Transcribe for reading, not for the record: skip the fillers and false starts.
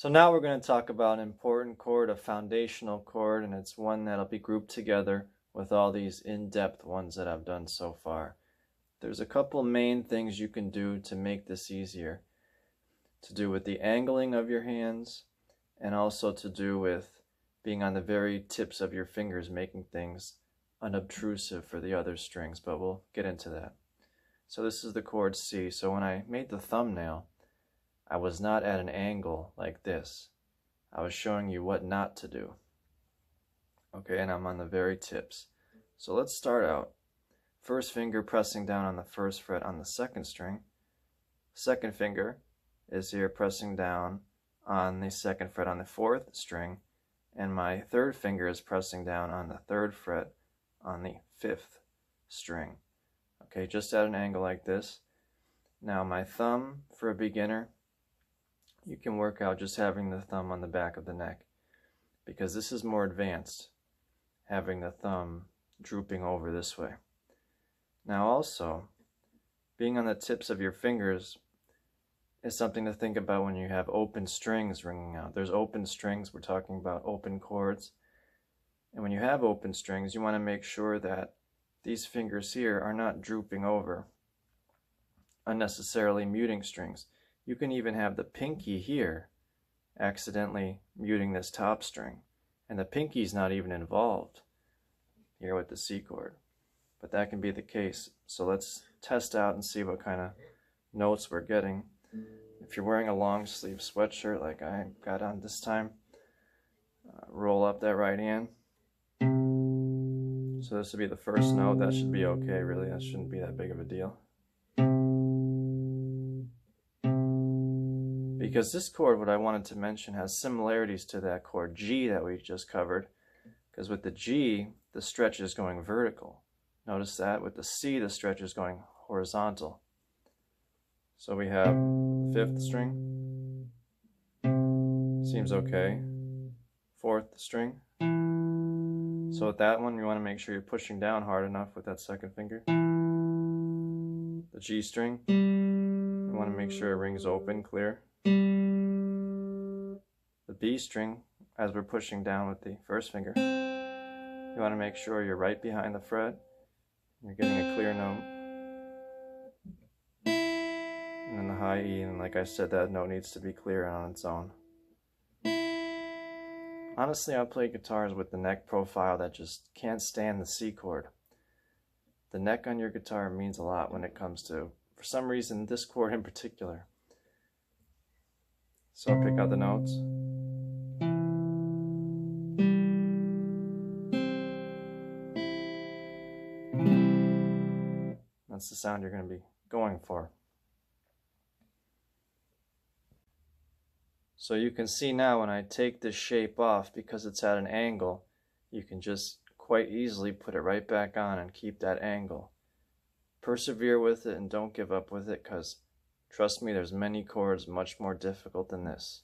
So now we're going to talk about an important chord, a foundational chord, and it's one that'll be grouped together with all these in-depth ones that I've done so far. There's a couple main things you can do to make this easier. To do with the angling of your hands, and also to do with being on the very tips of your fingers, making things unobtrusive for the other strings, but we'll get into that. So this is the chord C. So when I made the thumbnail, I was not at an angle like this. I was showing you what not to do. Okay, and I'm on the very tips. So let's start out. First finger pressing down on the first fret on the second string. Second finger is here pressing down on the second fret on the fourth string. And my third finger is pressing down on the third fret on the fifth string. Okay, just at an angle like this. Now my thumb, for a beginner, you can work out just having the thumb on the back of the neck, because this is more advanced, having the thumb drooping over this way. Now also, being on the tips of your fingers is something to think about when you have open strings ringing out. There's open strings, we're talking about open chords. And when you have open strings, you want to make sure that these fingers here are not drooping over, unnecessarily muting strings. You can even have the pinky here accidentally muting this top string, and the pinky's not even involved here with the C chord. But that can be the case. So let's test out and see what kind of notes we're getting. If you're wearing a long sleeve sweatshirt like I got on this time, roll up that right hand. So this would be the first note. That should be okay, really. That shouldn't be that big of a deal. Because this chord, what I wanted to mention, has similarities to that chord G that we just covered. Because with the G, the stretch is going vertical. Notice that. With the C, the stretch is going horizontal. So we have the fifth string. Seems okay. Fourth string. So with that one, you want to make sure you're pushing down hard enough with that second finger. The G string, you want to make sure it rings open, clear. The B string, as we're pushing down with the first finger, you want to make sure you're right behind the fret. You're getting a clear note. And then the high E, and like I said, that note needs to be clear on its own. Honestly, I play guitars with the neck profile that just can't stand the C chord. The neck on your guitar means a lot when it comes to, for some reason, this chord in particular. So pick out the notes. That's the sound you're going to be going for. So you can see now when I take this shape off, because it's at an angle, you can just quite easily put it right back on and keep that angle. Persevere with it and don't give up with it, because trust me, there's many chords much more difficult than this.